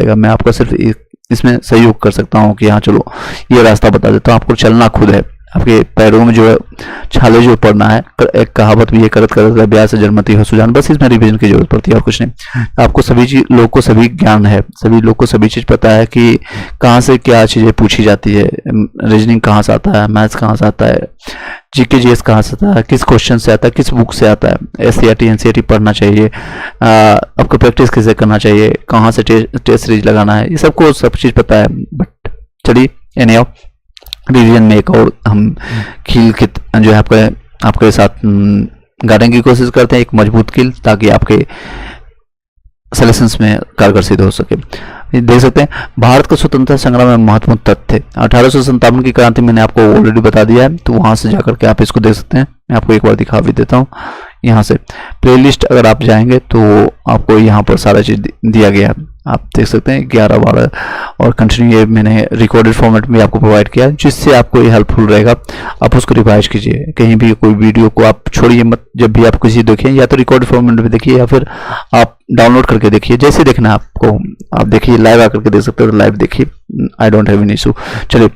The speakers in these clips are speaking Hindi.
जाएगा। मैं आपका सिर्फ इसमें सहयोग कर सकता हूँ कि हाँ चलो ये रास्ता बता देता हूँ, आपको चलना खुद है। आपके पैरों में जो है छाले जो पड़ना है। एक कहावत भी है, करत करत ब्याह से जन्मती हो सुजान। बस इसमें रिवीजन की जरूरत पड़ती है और कुछ नहीं। आपको सभी लोग को सभी ज्ञान है, सभी लोग को सभी चीज पता है कि कहाँ से क्या चीजें पूछी जाती है, रीजनिंग कहाँ से आता है, मैथ्स कहाँ से आता है, जीके जीएस कहाँ से आता है, किस क्वेश्चन से आता है, किस बुक से आता है। एससीईआरटी एनसीईआरटी पढ़ना चाहिए, आपको प्रैक्टिस कैसे करना चाहिए, कहाँ से टेस्ट सीरीज लगाना है, ये सबको सब चीज पता है। बट चलिए एनी रिवीजन में एक और हम कील के जो है आपके साथ गाड़ने की कोशिश करते हैं, एक मजबूत कील, ताकि आपके सिलेक्शंस में कारगर सिद्ध हो सके। देख सकते हैं भारत का स्वतंत्रता संग्राम में महत्वपूर्ण तथ्य 1857 की क्रांति मैंने आपको ऑलरेडी बता दिया है, तो वहां से जाकर के आप इसको देख सकते हैं। मैं आपको एक बार दिखा भी देता हूँ। यहाँ से प्लेलिस्ट अगर आप जाएंगे तो आपको यहाँ पर सारा चीज दिया गया है, आप देख सकते हैं 11, 12 और कंटिन्यू। ये मैंने रिकॉर्डेड फॉर्मेट में आपको प्रोवाइड किया है, जिससे आपको ये हेल्पफुल रहेगा। आप उसको रिवाइज कीजिए, कहीं भी कोई वीडियो को आप छोड़िए मत। जब भी आप किसी देखिए या तो रिकॉर्डेड फॉर्मेट में देखिए या फिर आप डाउनलोड करके देखिए, जैसे देखना है आपको आप देखिए, लाइव आकर के देख सकते हो, लाइव देखिए, I don't have any issue. चलिए,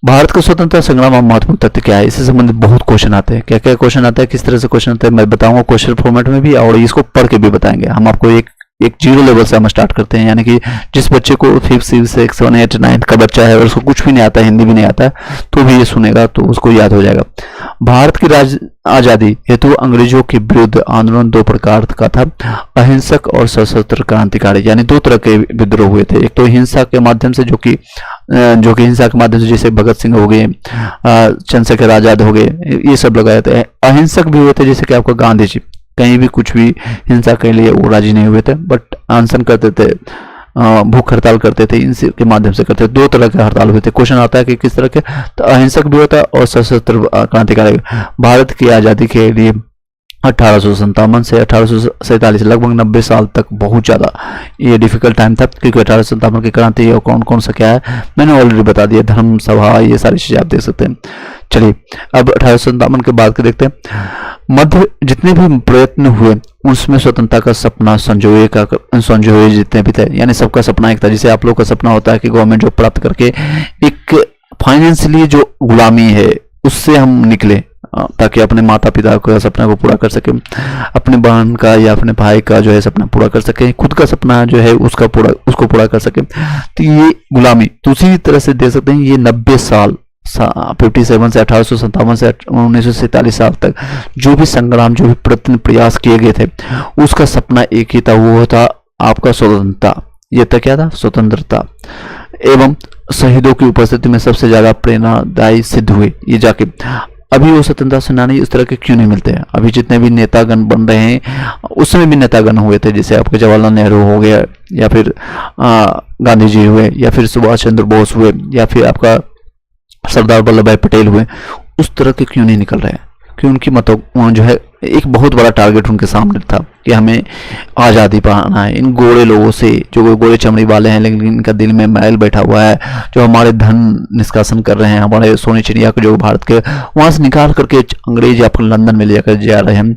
भारत का स्वतंत्रता संग्राम में महत्वपूर्ण तथ्य क्या है, इससे संबंधित बहुत क्वेश्चन आते हैं। क्या क्या क्वेश्चन आता है, किस तरह से क्वेश्चन आता है, मैं बताऊंगा क्वेश्चन फॉर्मेट में भी, और इसको पढ़ के भी बताएंगे। हम आपको एक जीरो लेवल से हम स्टार्ट करते हैं, यानी कि जिस बच्चे को 5, 6, 7, 8, 9 का बच्चा है और उसको कुछ भी नहीं आता है, हिंदी भी नहीं आता है, तो भी ये सुनेगा तो उसको याद हो जाएगा। भारत की आजादी हेतु अंग्रेजों के विरुद्ध आंदोलन 2 प्रकार का था, अहिंसक और सशस्त्र क्रांतिकारी, यानी 2 तरह के विद्रोह हुए थे। एक तो हिंसा के माध्यम से, जो कि हिंसा के माध्यम से, जैसे भगत सिंह हो गए, चंद्रशेखर आजाद हो गए, ये सब लोग आए थे। अहिंसक भी हुए थे, जैसे कि आपका गांधी जी कहीं भी कुछ भी हिंसा के लिए वो राजी नहीं हुए थे, बट अनशन करते थे, भूख हड़ताल करते थे, इनके माध्यम से करते थे। 2 तरह के हड़ताल हुए थे। क्वेश्चन आता है कि किस तरह के, तो अहिंसक भी होता है और सशस्त्र क्रांतिकारी। भारत की आज़ादी के लिए 1857 से 1847 लगभग 90 साल तक बहुत ज़्यादा ये डिफिकल्ट टाइम था, क्योंकि 1857 की क्रांति और कौन कौन सा क्या है मैंने ऑलरेडी बता दिया, धर्म सभा, ये सारी चीज़ें आप देख सकते हैं। चलिए अब 1857 के बाद के देखते हैं। मध्य जितने भी प्रयत्न हुए उसमें स्वतंत्रता का सपना संजोए जितने भी थे, यानी सबका सपना एक था। जैसे आप लोग का सपना होता है कि गवर्नमेंट जॉब प्राप्त करके एक फाइनेंशियली जो गुलामी है उससे हम निकले, ताकि अपने माता पिता का सपना को पूरा कर सके, अपने बहन का या अपने भाई का जो है सपना पूरा कर सके, खुद का सपना जो है उसको पूरा कर सके। तो ये गुलामी, तो उसी तरह से देख सकते हैं ये 90 साल 57 से 1857 से 1947 साल तक जो भी संग्राम, जो भी प्रयत्न प्रयास किए गए थे, उसका सपना एक ही था, वो था आपका स्वतंत्रता। ये था क्या था, स्वतंत्रता। एवं शहीदों की उपस्थिति में सबसे ज्यादा प्रेरणादायी सिद्ध हुए ये जाके। अभी वो स्वतंत्रता सेनानी इस तरह के क्यों नहीं मिलते हैं? अभी जितने भी नेतागण बन रहे हैं उसमें भी नेतागण हुए थे, जैसे आपके जवाहरलाल नेहरू हो गया, या फिर गांधी जी हुए, या फिर सुभाष चंद्र बोस हुए, या फिर आपका सरदार वल्लभ भाई पटेल हुए। उस तरह के क्यों नहीं निकल रहे हैं? कि उनकी जो है एक बहुत बड़ा टारगेट उनके सामने था कि हमें आज़ादी पाना है इन गोरे लोगों से, जो गोरे चमड़ी वाले हैं लेकिन इनका दिल में मैल बैठा हुआ है, जो हमारे धन निष्कासन कर रहे हैं, हमारे सोने चिड़िया को जो भारत के वहां से निकाल करके अंग्रेज आपको लंदन में ले जाकर जा रहे हैं।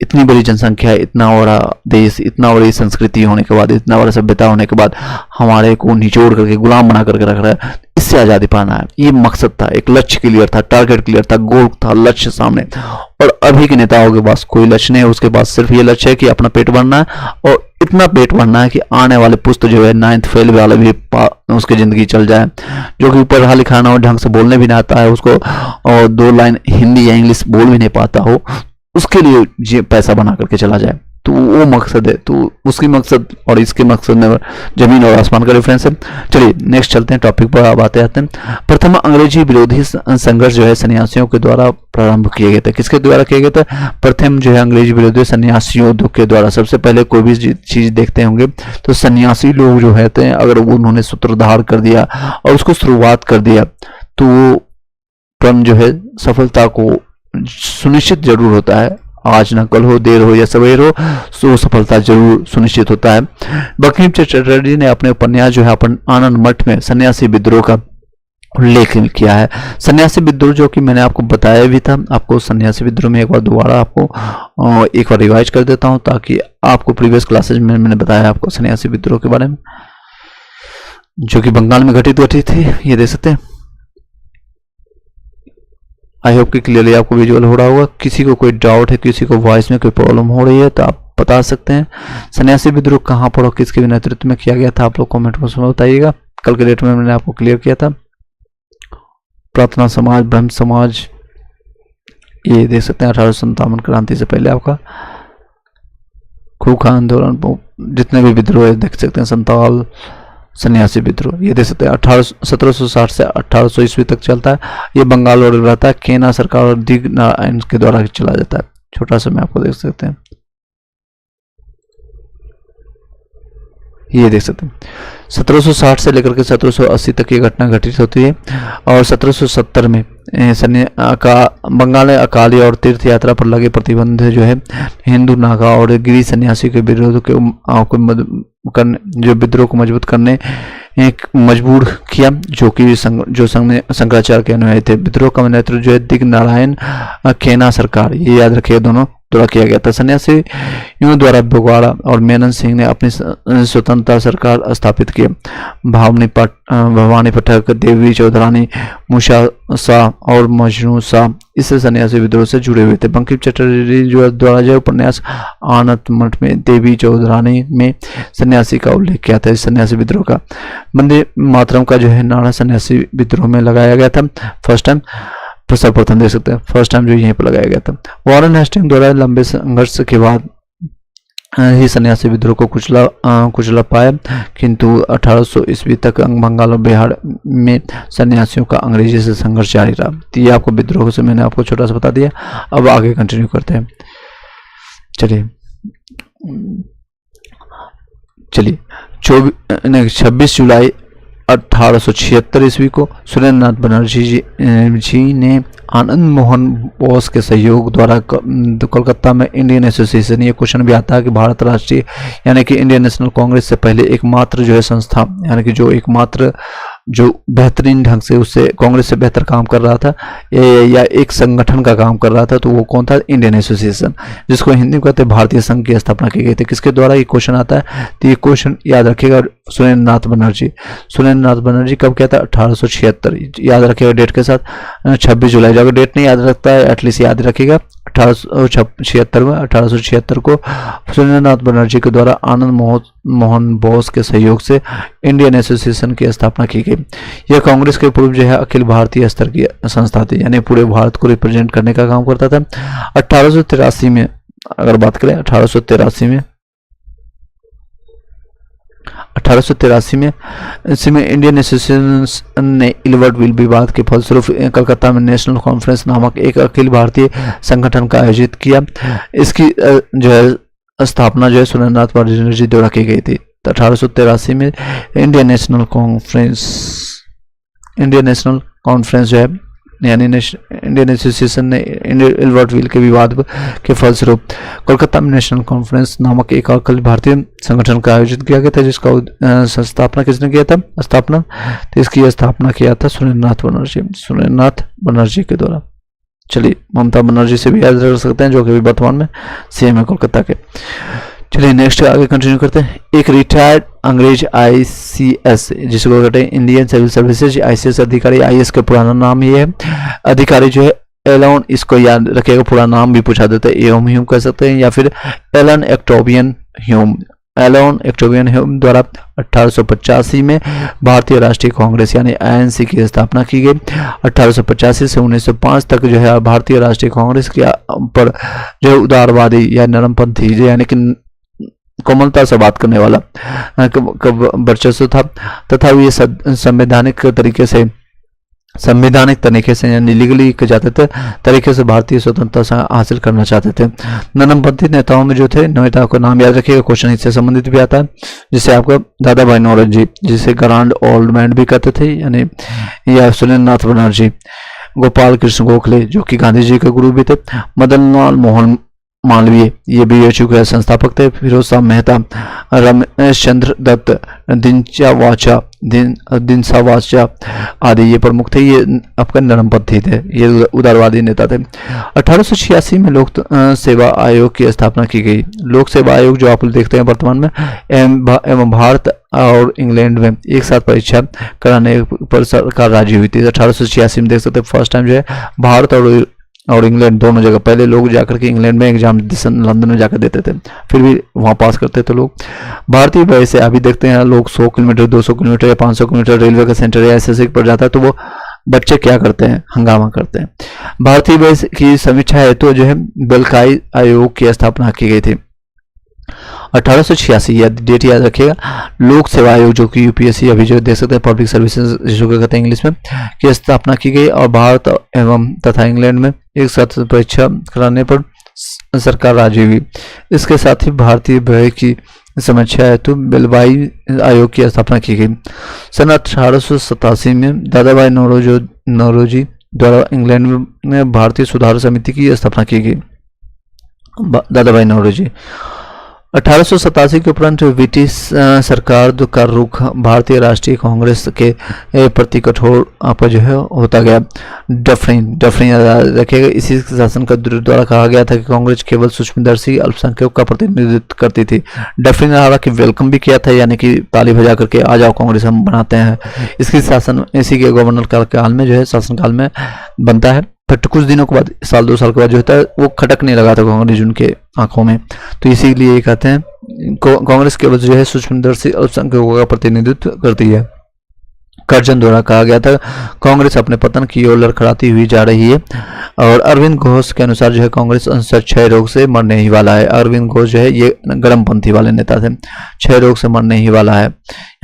इतनी बड़ी जनसंख्या, इतना बड़ा देश, इतना बड़ी संस्कृति होने के बाद, इतना बड़ा सभ्यता होने के बाद हमारे को निचोड़ करके गुलाम बना करके रख रहा है। इससे आज़ादी पाना है, ये मकसद था, एक लक्ष्य क्लियर था, टारगेट क्लियर था, गोल था, लक्ष्य सामने। और अभी के नेताओं के पास कोई लक्ष्य नहीं है, उसके पास सिर्फ ये लक्ष्य है कि अपना पेट भरना है, और इतना पेट भरना है कि आने वाले पुस्त जो है 9th फेल वाले भी उसकी जिंदगी चल जाए, जो कि पढ़ा लिखा ना हो, ढंग से बोलने भी ना आता है उसको, और 2 लाइन हिंदी या इंग्लिश बोल भी नहीं पाता हो, उसके लिए पैसा बना करके चला जाए। तो वो मकसद है, तो उसकी मकसद और इसके मकसद में जमीन और आसमान का डिफरेंस है। चलिए नेक्स्ट चलते हैं टॉपिक पर, अब आते हैं। प्रथम अंग्रेजी विरोधी संघर्ष जो है सन्यासियों के द्वारा प्रारंभ किए गए थे। किसके द्वारा किए गए थे? प्रथम जो है अंग्रेजी विरोधी सन्यासियों के द्वारा। सबसे पहले कोई भी चीज देखते होंगे तो सन्यासी लोग जो है अगर उन्होंने सूत्रधार कर दिया और उसको शुरुआत कर दिया तो वो क्रम जो है सफलता को सुनिश्चित जरूर होता है। आज न कल हो, देर हो या सवेर हो, सो सफलता जरूर सुनिश्चित होता है। बंकिम चंद्र चटर्जी ने अपने उपन्यास जो है अपन आनंद मठ में सन्यासी विद्रोह का उल्लेख किया है। सन्यासी विद्रोह जो कि मैंने आपको बताया भी था, आपको सन्यासी विद्रोह में एक बार दोबारा आपको एक बार रिवाइज कर देता हूं, ताकि आपको प्रीवियस क्लासेज में मैंने बताया आपको सन्यासी विद्रोह के बारे में। जो कि बंगाल में घटित थी। ये देख सकते हैं। आई होप कि क्लियरली आपको विजुअल हो रहा होगा। किसी को कोई डाउट है, किसी को वॉइस में कोई प्रॉब्लम हो रही है तो आप बता सकते हैं। सन्यासी विद्रोह कहाँ पर और किसके नेतृत्व में किया गया था, आप लोग कमेंट बॉक्स में बताइएगा। कल के डेट में मैंने आपको क्लियर किया था। प्रार्थना समाज, ब्रह्म समाज, ये देख सकते हैं 1857 क्रांति से पहले आपका खूखा आंदोलन, जितने भी विद्रोह है देख सकते हैं। संताल सन्यासी विद्रोह, ये देख सकते हैं 1760 से 1800 ईस्वी तक चलता है। ये बंगाल और रहता है। केना सरकार और दिग नारायण के द्वारा चला जाता है। छोटा सा मैं आपको देख सकते हैं। ये देख सकते हैं 1760 से लेकर के 1780 तक ये घटना घटित होती है। और 1770 में बंगाल में अकाली और तीर्थ यात्रा पर लगे प्रतिबंध जो है हिंदू, नागा और गिरी सन्यासी के विरोध के जो विद्रोह को मजबूत करने एक मजबूर किया, जो कि शंकराचार्य के अनुयायी थे। विद्रोह का नेतृत्व जो है दिग नारायण, केना सरकार, ये याद रखिए, दोनों द्वारा किया गया था। सन्यासियों द्वारा भगवाड़ा और मेनन सिंह ने अपनी स्वतंत्रता सरकार स्थापित की। भवानी पाठक, देवी चौधरानी, मूसा शाह और मजनू शाह इस सन्यासी विद्रोह से जुड़े हुए थे। बंकिम चटर्जी द्वारा जो उपन्यास आनंद मठ में देवी चौधरानी में सन्यासी का उल्लेख किया था। इस सन्यासी विद्रोह का वंदे मातरम का जो है नारा सन्यासी विद्रोह में लगाया गया था। फर्स्ट टाइम, सर्वप्रथम देख सकते हैं, फर्स्ट टाइम जो यहीं पर लगाया गया था। वॉरेन हेस्टिंग द्वारा लंबे संघर्ष के बाद ही सन्यासी विद्रोह को कुचला पाया, किंतु 1800 ईस्वी तक बंगाल और बिहार में सन्यासियों का अंग्रेजी से संघर्ष जारी रहा। तो ये आपको विद्रोह से मैंने आपको छोटा सा बता दिया। अब आगे कंटिन्यू करते हैं। चलिए 26 जुलाई 1876 ईस्वी को सुरेंद्रनाथ बनर्जी जी ने आनंद मोहन बोस के सहयोग द्वारा कोलकाता में इंडियन एसोसिएशन, ये क्वेश्चन भी आता है कि भारत राष्ट्रीय यानी कि इंडियन नेशनल कांग्रेस से पहले एकमात्र जो है संस्था, यानी कि जो एकमात्र जो बेहतरीन ढंग से उससे कांग्रेस से बेहतर काम कर रहा था या एक संगठन का काम कर रहा था, तो वो कौन था? इंडियन एसोसिएशन, जिसको हिंदी में कहते हैं भारतीय संघ की स्थापना की गई थी। किसके द्वारा ये क्वेश्चन आता है? तो ये क्वेश्चन याद रखिएगा, सुरेंद्रनाथ बनर्जी कब किया था? 1876, याद रखिएगा डेट के साथ 26 जुलाई। अगर डेट नहीं याद रखता है एटलीस्ट याद रखिएगा 1876 को सुरेंद्रनाथ बनर्जी के द्वारा आनंद मोहन बोस के सहयोग से इंडियन एसोसिएशन की स्थापना की गई। यह कांग्रेस के पूर्व जो है अखिल भारतीय स्तर की संस्था थी, यानी पूरे भारत को रिप्रेजेंट करने का काम करता था। 1883 में अगर बात करें 1883 में इसमें इंडियन एसोसिएशन ने इलवर्ट विल विवाद के फलस्वरूप कलकत्ता में नेशनल कॉन्फ्रेंस नामक एक अखिल भारतीय संगठन का आयोजित किया। इसकी जो है स्थापना जो है सुरेंद्रनाथ बनर्जी द्वारा की गई थी। 1883 में इंडियन नेशनल कॉन्फ्रेंस जो है यानी इंडियन एसोसिएशन ने इलवर्ट विल के विवाद के फलस्वरूप कोलकाता में नेशनल कॉन्फ्रेंस नामक एक अखिल भारतीय संगठन का आयोजित किया गया था, जिसका स्थापना किसने किया था? तो इसकी स्थापना किया था सुरेंद्रनाथ बनर्जी के द्वारा। चलिए, ममता बनर्जी से भी याद रख सकते हैं, जो कि वर्तमान में सीएम है कोलकाता के। चलिए नेक्स्ट आगे कंटिन्यू करते हैं। एक रिटायर्ड अंग्रेज आईसीएस, जिसको कहते हैं इंडियन सिविल सर्विसेज, आईसीएस अधिकारी, आईएएस का पुराना नाम ये है। अधिकारी जो है एलन, इसको याद रखिएगा, पूरा नाम भी पूछा देता है, एम ह्यूम कह सकते हैं या फिर एलन एक्टोबियन ह्यूम। एलन एक्टोबियन ह्यूम द्वारा 1885 में भारतीय राष्ट्रीय कांग्रेस यानी आईएनसी की स्थापना की गई। 1885 से 1905 तक जो है भारतीय राष्ट्रीय कांग्रेस के पर जो है उदारवादी या नरमपंथी यानी कि कोमलता से बात करने वाला वर्चस्व था, तथा ये संवैधानिक तरीके से यानी लीगली जाते थे तरीके से भारतीय स्वतंत्रता हासिल करना चाहते थे। नरमपंथी नेताओं में जो थे, नेताओं का नाम याद रखिएगा, क्वेश्चन इससे संबंधित भी आता है, जिसे आपका दादा भाई नौरोजी, जिसे ग्रांड ओल्ड मैन भी कहते थे, यानी या सुरेंद्रनाथ बनर्जी, गोपाल कृष्ण गोखले जो कि गांधी जी के गुरु भी थे, मदन लाल मालवीय ये बीएचयू के संस्थापक थे। फिरोज शाह मेहता, रमेश चंद्र दत्त, दिनसावाचा आदि ये प्रमुख थे। ये आपका नरमपंथी थे, ये उदारवादी नेता थे। 1886 में लोक सेवा आयोग की स्थापना की गई। लोक सेवा आयोग जो आप देखते हैं वर्तमान में एवं भारत और इंग्लैंड में एक साथ परीक्षा कराने पर सरकार राजी हुई थी। 1886 में देख सकते हैं फर्स्ट टाइम जो है भारत और इंग्लैंड दोनों जगह, पहले लोग जाकर के इंग्लैंड में एग्जाम लंदन में जाकर देते थे, फिर भी वहाँ पास करते थे लोग। भारतीय व्यय से अभी देखते हैं लोग 100 किलोमीटर 200 किलोमीटर या 500 किलोमीटर रेलवे का सेंटर या ऐसे पड़ जाता है तो वो बच्चे क्या करते हैं, हंगामा करते हैं। भारतीय व्यय की समीक्षा है तो जो है बल्काई आयोग की स्थापना की गई थी 1886, यह डेट याद रखिएगा। लोक सेवा आयोग जो कि यूपीएससी अभी जो देख सकते हैं पब्लिक सर्विसेज जो कहते हैं इंग्लिश में, की स्थापना की गई और भारत एवं तथा इंग्लैंड में एक साथ परीक्षा कराने पर सरकार राजी हुई। इसके साथ ही भारतीय व्यय की समीक्षा हेतु बल्काई आयोग की स्थापना की गई। सन 1887 में दादाभाई नौरोजी द्वारा इंग्लैंड में भारतीय सुधार समिति की स्थापना की गई। दादाभाई नौरोजी 1887 के उपरांत ब्रिटिश सरकार का रुख भारतीय राष्ट्रीय कांग्रेस के प्रति कठोर आपका जो है होता गया। डफरिन रखेगा, इसी शासन का द्वारा कहा गया था कि कांग्रेस केवल सूक्ष्मदर्शी अल्पसंख्यकों का प्रतिनिधित्व करती थी। डफरिन ने हालांकि वेलकम भी किया था, यानी कि ताली बजा करके आ जाओ कांग्रेस हम बनाते हैं। इसकी शासन इसी के गवर्नर काल में जो है शासनकाल में बनता है। फिर कुछ दिनों के बाद साल 2 साल के बाद जो होता है वो खटकने लगा था कांग्रेस उनके आंखों में, तो इसीलिए ये कहते हैं कांग्रेस केवल जो है सूक्ष्मदर्शी अल्पसंख्यकों का प्रतिनिधित्व करती है। कर्जन द्वारा कहा गया था कांग्रेस अपने पतन की ओर लड़खड़ाती हुई जा रही है। और अरविंद घोष के अनुसार जो है कांग्रेस अंशतः क्षय रोग से मरने ही वाला है। अरविंद घोष जो है ये गर्मपंथी वाले नेता थे, क्षय रोग से मरने ही वाला है,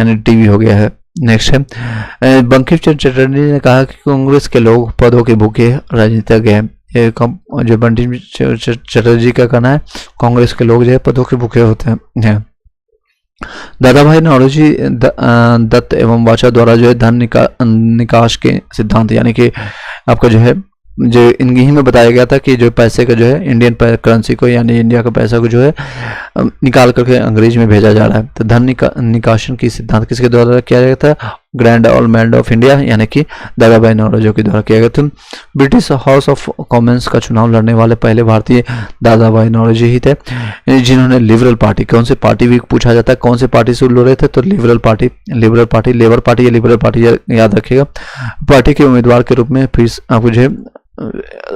यानी टीबी हो गया है। नेक्स्ट है बंकिम चंद्र चटर्जी ने कहा कि कांग्रेस के लोग पदों के भूखे राजनीतिज्ञ हैं। ये जो बंकिम चटर्जी का कहना है कांग्रेस के लोग जो है पदों के भूखे होते हैं। दादाभाई नौरोजी दत्त एवं वाचा द्वारा जो है धन निकास के सिद्धांत, यानी कि आपका जो है जो इनकी में बताया गया था कि जो पैसे का जो है इंडियन करेंसी को यानी इंडिया का पैसा को जो है निकाल करके अंग्रेज में भेजा जा रहा है। तो धन निकासन की सिद्धांत किसके द्वारा किया गया था? ग्रैंड ऑलमेंड ऑफ इंडिया यानी कि दादाभाई नौरोजी के द्वारा किया गया था। ब्रिटिश हाउस ऑफ कॉमन्स का चुनाव लड़ने वाले पहले भारतीय दादाभाई नौरोजी ही थे, जिन्होंने लिबरल पार्टी, कौन सी पार्टी भी पूछा जाता है कौन सी पार्टी से लड़ रहे थे, तो लिबरल पार्टी लेबर पार्टी या लिबरल पार्टी याद रखिएगा, पार्टी के उम्मीदवार के रूप में फिर आपको जो है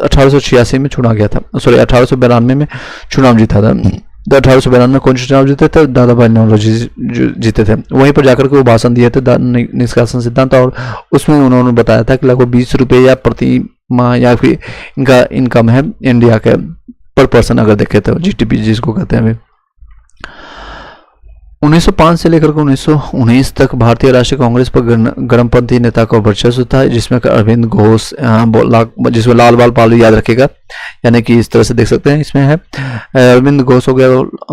1886 में चुना गया था, सॉरी 1892 में चुनाव जीता था। तो 1892 में कौन से चुनाव जीते थे? दादाभाई नौरोजी जीते थे। वहीं पर जाकर के वो भाषण दिए थे निष्कासन सिद्धांत, और उसमें उन्होंने बताया था कि लगभग 20 रुपये या प्रति माह या फिर इनका इनकम है इंडिया के पर पर्सन अगर देखे तो जीडीपी जिसको कहते हैं। 1905 से लेकर 1919 तक भारतीय राष्ट्रीय कांग्रेस पर गर्मपंथी नेता का वर्चस्व था, जिसमें अरविंद घोष, जिसमें लाल बाल पाल याद रखेगा, यानी कि इस तरह से देख सकते हैं। इसमें है अरविंद घोष हो गया,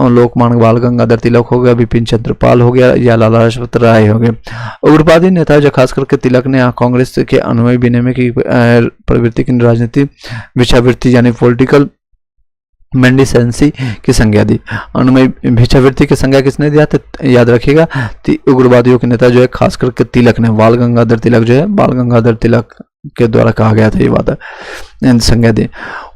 लोकमान्य बाल गंगाधर तिलक हो गया, बिपिन चंद्र पाल हो गया या लाला लाजपत राय हो गए। उग्रवादी नेता जो खास करके तिलक ने कांग्रेस के अनुयायी विनिमय की प्रवृत्ति की राजनीति भिक्षावृत्ति यानी पॉलिटिकल मेंडिसेंसी की संज्ञा दी। अनुमय भिक्षावृत्ति की संज्ञा किसने दिया था? याद रखिएगा उग्रवादियों के नेता जो है खास करके तिलक ने, बाल गंगाधर तिलक जो है बाल गंगाधर तिलक के द्वारा कहा गया था, ये बात है संज्ञा दी।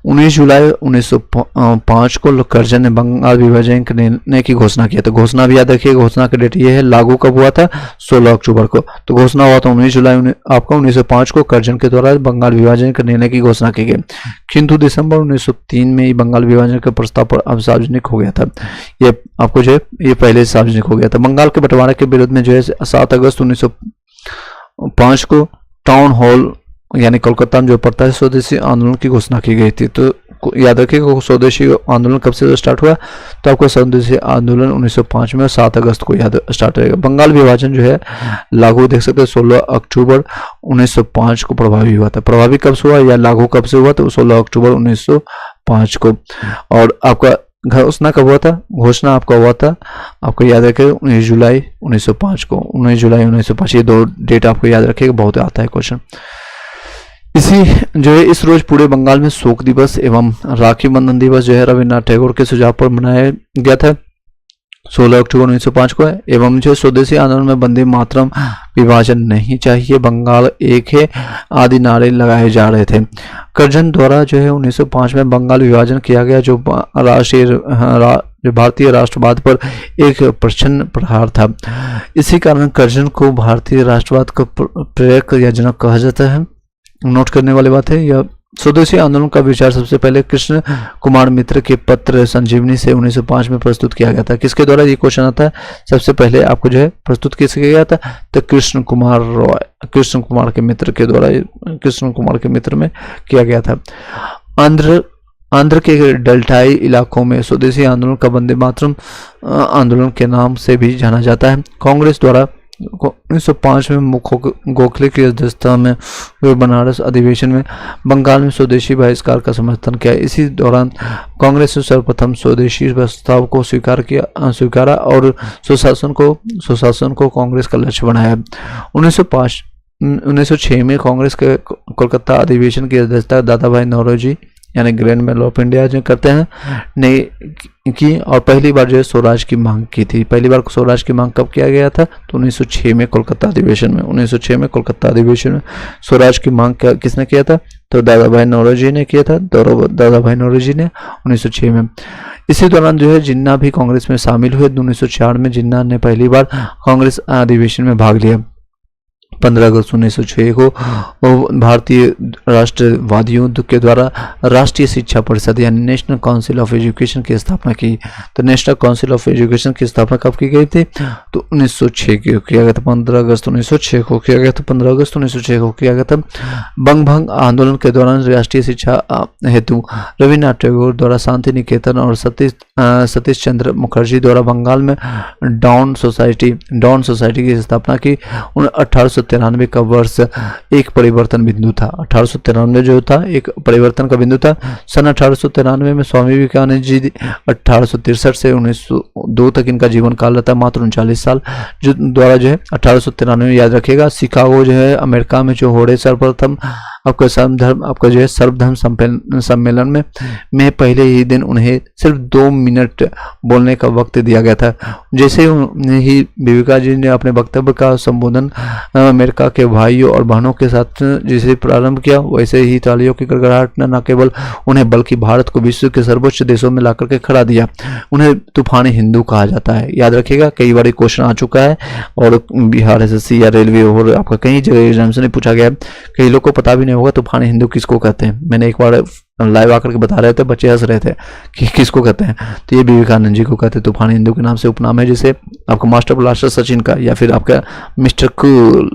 19 जुलाई 1905 को कर्जन ने बंगाल विभाजन के निर्णय की घोषणा किया था। घोषणा भी याद रखिए, घोषणा का डेट ये है, लागू कब हुआ था? 16 अक्टूबर को। तो घोषणा हुआ था 19 जुलाई आपका 1905 को कर्जन के द्वारा बंगाल विभाजन के निर्णय की घोषणा की गई, किंतु दिसंबर 1903 में ही बंगाल विभाजन के प्रस्ताव पर अब सार्वजनिक हो गया था। ये आपको जो है ये पहले सार्वजनिक हो गया था। बंगाल के बंटवारे के विरोध में जो है 7 अगस्त 1905 को टाउन हॉल यानी कोलकाता में जो पड़ता है स्वदेशी आंदोलन की घोषणा की गई थी। तो याद रखिएगा स्वदेशी आंदोलन कब से स्टार्ट हुआ? तो आपको स्वदेशी आंदोलन 1905 में 7 अगस्त को याद स्टार्ट होगा। बंगाल विभाजन जो है लागू देख सकते हैं 16 अक्टूबर 1905 को प्रभावी हुआ था। प्रभावी कब से हुआ या लागू कब से हुआ? तो 16 अक्टूबर 1905 को। और आपका घोषणा कब हुआ था? घोषणा आपका हुआ था आपको याद रखेगा 19 जुलाई 1905 को। 19 जुलाई 1905 ये 2 डेट आपको याद रखिएगा, बहुत आता है क्वेश्चन। इसी जो है इस रोज पूरे बंगाल में शोक दिवस एवं राखी बंधन दिवस जो है रविन्द्रनाथ टैगोर के सुझाव पर मनाया गया था 16 अक्टूबर 1905 को है। एवं जो स्वदेशी आंदोलन में वंदे मातरम, विभाजन नहीं चाहिए, बंगाल एक है आदि नारे लगाए जा रहे थे। कर्जन द्वारा जो है 1905 में बंगाल विभाजन किया गया, जो भारतीय राष्ट्रवाद पर एक प्रच्छन्न प्रहार था। इसी कारण कर्जन को भारतीय राष्ट्रवाद का प्रेरक या जनक कहा जाता है। नोट करने वाली बात है, यह स्वदेशी आंदोलन का विचार सबसे पहले कृष्ण कुमार मित्र के पत्र संजीवनी से 1905 में प्रस्तुत किया गया था। किसके द्वारा ये क्वेश्चन आता है, सबसे पहले आपको जो है प्रस्तुत किसके किया गया था, तो कृष्ण कुमार के मित्र के द्वारा, कृष्ण कुमार के मित्र में किया गया था। आंध्र के डेल्टाई इलाकों में स्वदेशी आंदोलन का वंदे मातरम आंदोलन के नाम से भी जाना जाता है। कांग्रेस द्वारा 1905 में गोखले की अध्यक्षता में हुए बनारस अधिवेशन में बंगाल में स्वदेशी बहिष्कार का समर्थन किया। इसी दौरान कांग्रेस ने सर्वप्रथम स्वदेशी प्रस्ताव को स्वीकारा और सुशासन को कांग्रेस का लक्ष्य बनाया। 1906 में कांग्रेस के कोलकाता अधिवेशन की अध्यक्षता दादा भाई नौरोजी यानी ग्रैंड मेल ऑफ इंडिया जो करते हैं ने की, और पहली बार जो है स्वराज की मांग की थी। पहली बार स्वराज की मांग कब किया गया था, तो 1906 में कोलकाता अधिवेशन में। 1906 में कोलकाता अधिवेशन में स्वराज की मांग किसने किया था, तो दादा भाई नौरोजी ने किया था। दादा भाई नौरोजी ने 1906 में। इसी दौरान जो है जिन्ना भी कांग्रेस में शामिल हुए। 1904 में जिन्ना ने पहली बार कांग्रेस अधिवेशन में भाग लिया। 15 अगस्त 1906 को भारतीय राष्ट्रवादियों के द्वारा राष्ट्रीय शिक्षा परिषद यानी नेशनल काउंसिल ऑफ एजुकेशन की स्थापना की। तो नेशनल काउंसिल ऑफ एजुकेशन की स्थापना कब की गई थी, तो 1906 को किया गया था। 15 अगस्त 1906 को किया गया था। 15 अगस्त 1906 को किया गया था। बंगभंग आंदोलन के दौरान राष्ट्रीय शिक्षा हेतु रविन्द्रनाथ टैगोर द्वारा शांति निकेतन और सतीश चंद्र मुखर्जी द्वारा बंगाल में डॉन सोसाइटी की स्थापना की। 1893 का वर्ष एक परिवर्तन बिंदु था। 1893 जो था एक परिवर्तन का बिंदु था। सन 1893 में स्वामी विवेकानंद जी 1863 से 1902 तक इनका जीवन काल रहता, मात्र 39 साल, जो द्वारा जो है 1893 याद रखिएगा। शिकागो जो है अमेरिका में जो हो रहे सर्वप्रथम आपका सर्वधर्म सम्मेलन में पहले ही दिन उन्हें सिर्फ 2 मिनट बोलने का वक्त दिया गया था। जैसे ही विवेका जी ने अपने वक्तव्य का संबोधन अमेरिका के भाइयों और बहनों के साथ जैसे प्रारंभ किया, वैसे ही तालियों की गड़गड़ाहट न केवल उन्हें बल्कि भारत को विश्व के सर्वोच्च देशों में लाकर के खड़ा दिया। उन्हें तूफानी हिंदू कहा जाता है, याद रखिएगा। कई बार क्वेश्चन आ चुका है और बिहार एसएससी या रेलवे और आपका कई जगह एग्जाम से पूछा गया है। कई लोग को पता भी नहीं होगा तूफानी हिंदू किसको कहते हैं। मैंने एक बार लाइव आकर के बता रहे थे, बच्चे हंस रहे थे कि किसको कहते हैं, तो ये विवेकानंद जी को कहते हैं। तूफानी हिंदू के नाम से उपनाम है, जैसे आपका मास्टर ब्लास्टर सचिन का या फिर आपका मिस्टर कूल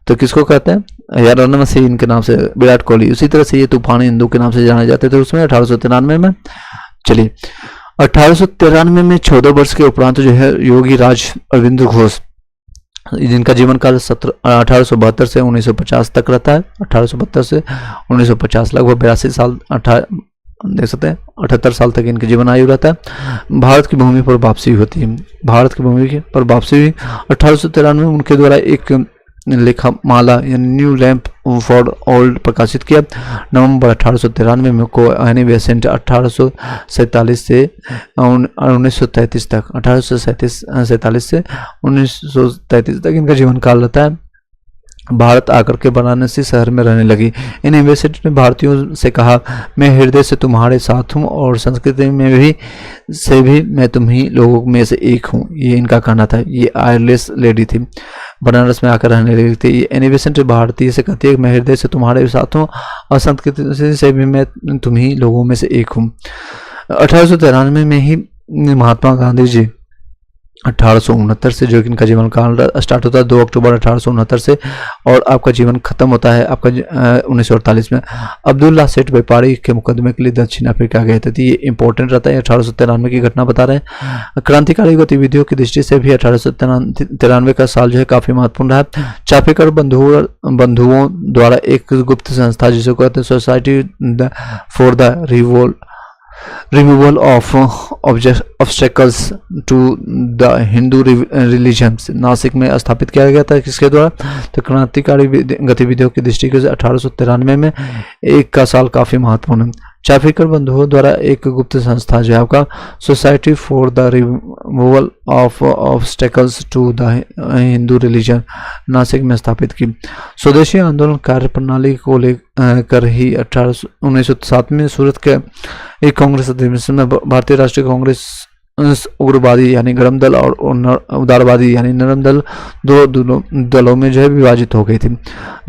तो किसको कहते हैं, या रन मशीन के नाम से विराट कोहली। उसी तरह से ये तूफानी हिंदू के नाम से जाने जाते थे उसमें 1893 में। चलिए 1893 में 14 वर्ष के उपरांत जो है योगी राज अरविंद घोष, जिनका जीवन काल 1872 से 1950 तक रहता है। 1872 से 1950 लगभग 82 साल देख सकते हैं 78 साल तक इनके जीवन आयु रहता है। भारत की भूमि पर वापसी होती है। भारत की भूमि पर वापसी हुई 1893 में उनके द्वारा एक लेखमाला यानी न्यू लैंप फॉर ओल्ड प्रकाशित किया। नवंबर 1893 में को एनी बेसेंट 1847 से 1933 तक 1847 से 1933 तक इनका जीवन काल रहता है। भारत आकर के वाराणसी शहर में रहने लगी। इन एम्बेसडर ने भारतीयों से कहा, मैं हृदय से तुम्हारे साथ हूँ और संस्कृति में भी मैं तुम ही लोगों में से एक हूँ। ये इनका कहना था। ये आयरलेस लेडी थी, बनारस में आकर रहने लगी थी। ये एनिवेशन भारतीय से कहती है, मैं हृदय से तुम्हारे साथ हूँ और संस्कृति से भी मैं तुम ही लोगों में से एक हूँ। 1893 में ही महात्मा गांधी जी 1869 से जो इनका जीवन काल स्टार्ट होता है 2 अक्टूबर 1869 से, और आपका जीवन खत्म होता है आपका 1948 में। अब्दुल्ला सेठ व्यापारी के मुकदमे के लिए दक्षिण अफ्रीका गए थे। तो ये इंपॉर्टेंट रहता है। 1893 की घटना बता रहे हैं। क्रांतिकारी गतिविधियों की दृष्टि से भी 1893 का साल जो है काफी महत्वपूर्ण रहा। चापेकर बंधुओं द्वारा एक गुप्त संस्था जिसे कहते हैं society for the removal of obstacles to the Hindu religion Nashik में स्थापित किया गया था। किसके द्वारा? तो क्रांतिकारी गतिविधियों की दृष्टि से 1893 में एक का साल काफी महत्वपूर्ण है। चाफेकर बंधुओं द्वारा एक गुप्त संस्था जो है आपका society for the removal of obstacles to the Hindu religion Nashik में स्थापित की। स्वदेशी आंदोलन कार्य प्रणाली को लेकर ही 1907 में सूरत के एक कांग्रेस अधिवेशन में भारतीय राष्ट्रीय कांग्रेस उग्रवादी यानी गरम दल और उदारवादी यानी नरम दल दो दलों में जो है विभाजित हो गई थी।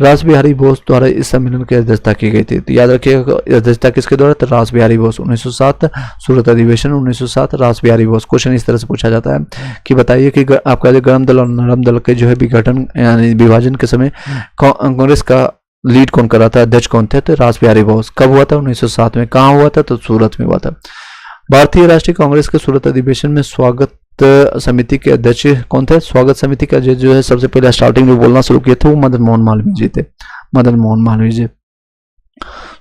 रास बिहारी बोस द्वारा इस सम्मेलन की अध्यक्षता की गई थी। तो याद रखिएगा अध्यक्षता किसके द्वारा? तो रास बिहारी बोस। 1907 सूरत अधिवेशन 1907 रास बिहारी बोस। क्वेश्चन इस तरह से पूछा जाता है कि बताइए कि आपका जो गरम दल और नरम दल के जो है विघटन यानी विभाजन के समय कांग्रेस का लीड कौन कर रहा था, अध्यक्ष कौन थे? तो रास बिहारी बोस। कब हुआ था? 1907 में। कहाँ हुआ था? तो सूरत में हुआ था। भारतीय राष्ट्रीय कांग्रेस के सूरत अधिवेशन में स्वागत समिति के अध्यक्ष कौन थे? स्वागत समिति का जो है सबसे पहले स्टार्टिंग में बोलना शुरू किए थे वो मदन मोहन मालवीय जी थे। मदन मोहन मालवीय जी।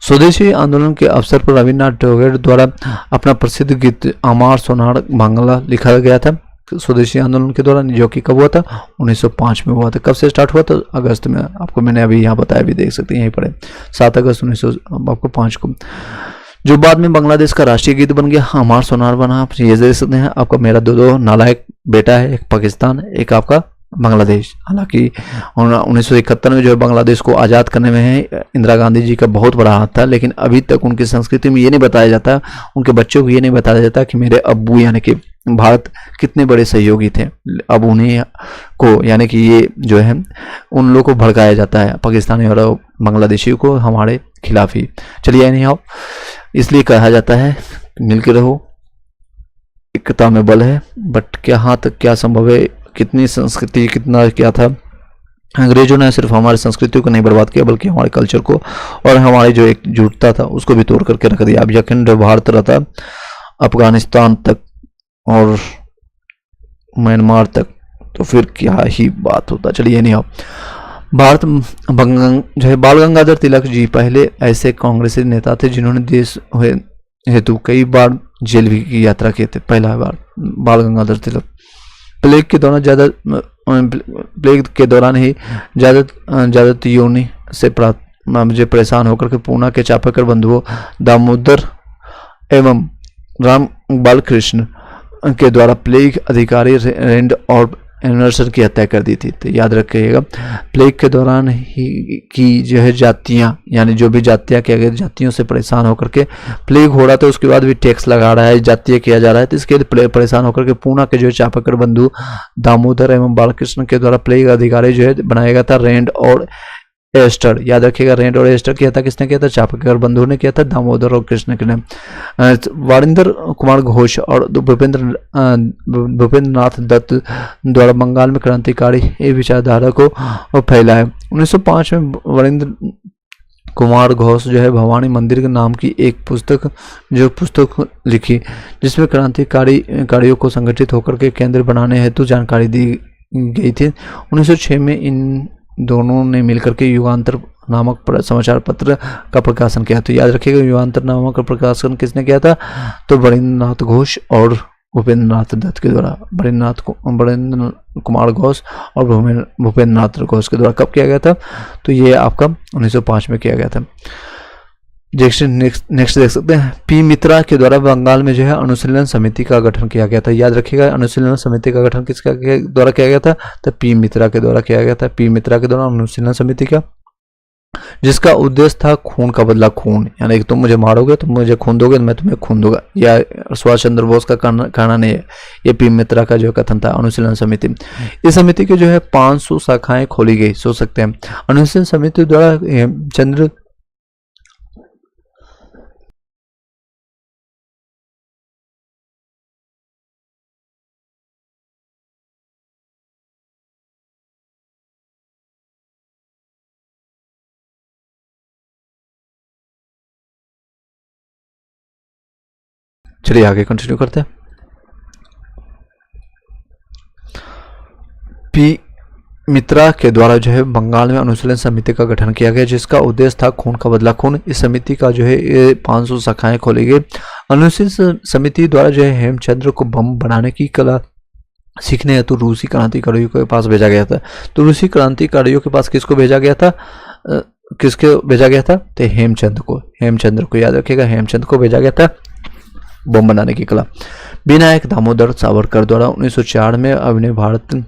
स्वदेशी आंदोलन के अवसर पर रविन्द्रनाथ टैगोर द्वारा अपना प्रसिद्ध गीत अमार सोनार बांग्ला लिखा गया था स्वदेशी आंदोलन के दौरान, जो कि कब हुआ था? 1905 में हुआ था। कब से स्टार्ट हुआ था? अगस्त में। आपको मैंने अभी यहाँ बताया, भी देख सकते हैं यहीं पढ़े, 7 अगस्त 1905 को, जो बाद में बांग्लादेश का राष्ट्रीय गीत बन गया। हमार सोनार बना। आप ये देख सकते हैं। आपका मेरा दो नालायक बेटा है, एक पाकिस्तान एक आपका बांग्लादेश। हालांकि 1971 में जो है बांग्लादेश को आज़ाद करने में है इंदिरा गांधी जी का बहुत बड़ा हाथ था, लेकिन अभी तक उनकी संस्कृति में ये नहीं बताया जाता, उनके बच्चों को ये नहीं बताया जाता कि मेरे अब्बू यानी कि भारत कितने बड़े सहयोगी थे। अब उन्हीं को यानी कि ये जो है उन लोगों को भड़काया जाता है, पाकिस्तानी और बांग्लादेशियों को हमारे खिलाफ ही। चलिए नहीं आओ, इसलिए कहा जाता है मिलकर रहो, एकता में बल है। बट क्या तक क्या संभव है, कितनी संस्कृति कितना क्या था। अंग्रेजों ने सिर्फ हमारी संस्कृति को नहीं बर्बाद किया, बल्कि हमारे कल्चर को और हमारी जो एकजुटता था उसको भी तोड़ करके रख दिया। अब यकीन भारत रहता अफगानिस्तान तक और म्यांमार तक, तो फिर क्या ही बात होता। चलिए नहीं आओ। भारत जो है बाल गंगाधर तिलक जी पहले ऐसे कांग्रेसी नेता थे जिन्होंने देश हेतु कई बार जेल भी की यात्रा किए थे। पहला बार बाल गंगाधर तिलक। प्लेग के दौरान ही ज्यादा योनि से मुझे परेशान होकर के पूना के चापाकर बंधुओं दामोदर एवं राम बालकृष्ण के द्वारा प्लेग अधिकारी रेंड और एनवर्सन की हत्या कर दी थी। तो याद रखिएगा प्लेग के दौरान ही की जो है जातियां यानी जो भी जातियां किया गया, जातियों से परेशान होकर के प्लेग हो रहा था, उसके बाद भी टैक्स लगा रहा है, जातीय किया जा रहा है, तो इसके लिए परेशान होकर के पूना के जो चापाकर बंधु दामोदर एवं बालकृष्ण के द्वारा प्लेग अधिकारी जो है बनाया गया था रेंड और एस्टर। याद रखिएगा रेंड और एस्टर किया था किसने किया था? चापाकर बंधु ने किया था, दामोदर और कृष्ण के ने। वारिंदर कुमार घोष और भूपेंद्र नाथ दत्त द्वारा बंगाल में क्रांतिकारी विचारधारा को फैलाया। 1905 में वारिंदर कुमार घोष जो है भवानी मंदिर के नाम की एक पुस्तक लिखी, जिसमें क्रांतिकारियों को संगठित होकर के केंद्र बनाने हेतु जानकारी दी गई थी। 1906 में इन दोनों ने मिलकर के युगांतर नामक समाचार पत्र का प्रकाशन किया। तो याद रखिएगा युगांतर नामक प्रकाशन किसने किया था? तो वरिंद्रनाथ घोष और भूपेंद्र नाथ दत्त के द्वारा। वरिंद्र कुमार घोष और भूपेंद्र नाथ घोष के द्वारा कब किया गया था? तो ये आपका 1905 में किया गया था। नेक्स्ट देख सकते हैं पी मित्रा के द्वारा बंगाल में जो है अनुशीलन समिति का गठन किया गया था। याद रखिएगा अनुशीलन समिति का गठन किसका द्वारा किया गया था? तो पी मित्रा के द्वारा किया गया था। पी मित्रा के द्वारा अनुशीलन समिति का, जिसका उद्देश्य था खून का बदला खून, यानी कि तुम मुझे मारोगे तुम मुझे खून दोगे मैं तुम्हें खून दूंगा। या सुभाष चंद्र बोस का कहना नहीं है, ये पी मित्रा का जो कथन था। अनुशीलन समिति, इस समिति की जो है 500 शाखाएं खोली गई, सोच सकते हैं। अनुशीलन समिति द्वारा चलिए आगे कंटिन्यू करते हैं। मित्रा के द्वारा जो है बंगाल में अनुशीलन समिति का गठन किया गया, जिसका उद्देश्य था खून का बदला खून। इस समिति का जो है ये 500 शाखाएं खोली गई। अनुशीलन समिति द्वारा जो है हेमचंद्र को बम बनाने की कला सीखने हेतु रूसी क्रांतिकारियों के पास भेजा गया था। तो रूसी क्रांतिकारियों के पास किसको भेजा गया था? किसके भेजा गया था? तो हेमचंद्र को याद रखिएगा, हेमचंद्र को भेजा गया था बम बनाने की कला। विनायक दामोदर सावरकर द्वारा 1904 में अभिनव भारत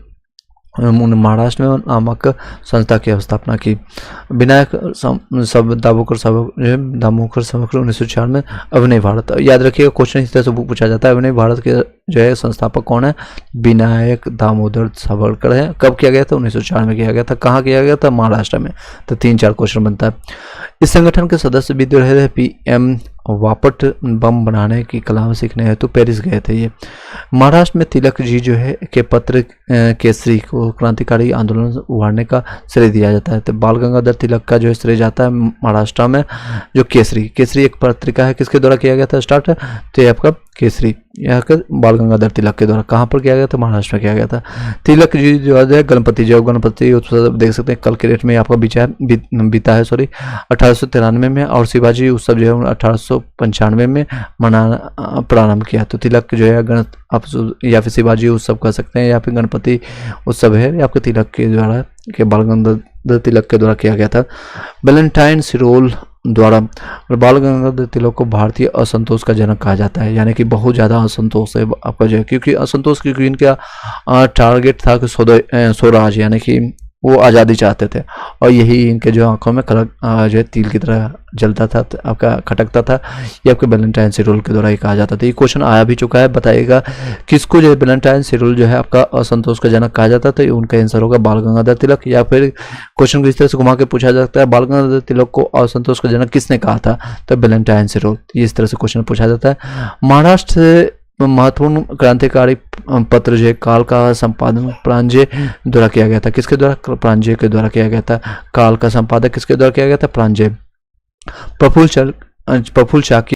महाराष्ट्र में नामक संस्था की स्थापना की। विनायक दामोदर सावरकर 1904 में अभिनव भारत, याद रखिएगा क्वेश्चन इस तरह से पूछा जाता है। अभिनव भारत के जो है संस्थापक कौन है? विनायक दामोदर सावरकर है। कब किया गया था? 1904 में किया गया था। कहाँ किया गया था? महाराष्ट्र में। तो 3-4 क्वेश्चन बनता है। इस संगठन के सदस्य भी जो है PM वापट बम बनाने की कला सीखने हेतु पेरिस गए थे। ये महाराष्ट्र में तिलक जी जो है के पत्र केसरी को क्रांतिकारी आंदोलन उभारने का श्रेय दिया जाता है। तो बाल गंगाधर तिलक का जो है श्रेय जाता है महाराष्ट्र में। जो केसरी एक पत्रिका है, किसके द्वारा किया गया था स्टार्ट? तो ये आपका केसरी यहाँ का बाल गंगाधर तिलक के द्वारा। कहाँ पर किया गया था? महाराष्ट्र में किया गया था। तिलक जी जो है गणपति उत्सव देख सकते हैं कल के डेट में आपका बीता है 1893 में, और शिवाजी उत्सव जो है 1895 में मनाना प्रारंभ किया। तो तिलक जो है आप या फिर शिवाजी उत्सव कह सकते हैं, या फिर गणपति उत्सव है आपके तिलक के द्वारा, के बाल गंगाधर तिलक के द्वारा किया गया था। वैलेंटाइन सिरोल द्वारा बाल गंगाधर तिलक को भारतीय असंतोष का जनक कहा जाता है। यानी कि बहुत ज़्यादा असंतोष है आपका जो है, क्योंकि असंतोष क्योंकि इनका टारगेट था कि स्वराज, यानी कि वो आज़ादी चाहते थे, और यही इनके जो आंखों में जो है तिल की तरह जलता था, आपका खटकता था। ये आपके वैलेंटाइन सिरोल के द्वारा ही कहा जाता था। ये क्वेश्चन आया भी चुका है। बताइएगा किसको जो है वैलेंटाइन सिरोल जो है आपका असंतोष का जनक कहा जाता था? तो उनका आंसर होगा बाल गंगाधर तिलक। या फिर क्वेश्चन को इस तरह से घुमा के पूछा जाता है, बाल गंगाधर तिलक को असंतोष का जनक किसने कहा था? तो वैलेंटाइन सिरोल। ये इस तरह से क्वेश्चन पूछा जाता है। महाराष्ट्र से महत्वपूर्ण क्रांतिकारी पत्र जो काल का संपादन प्रांजय द्वारा किया गया था। किसके द्वारा? प्रांजय के द्वारा किया गया था। काल का संपादक किसके द्वारा किया गया था? प्रांजय। प्रफुल्ल चाकी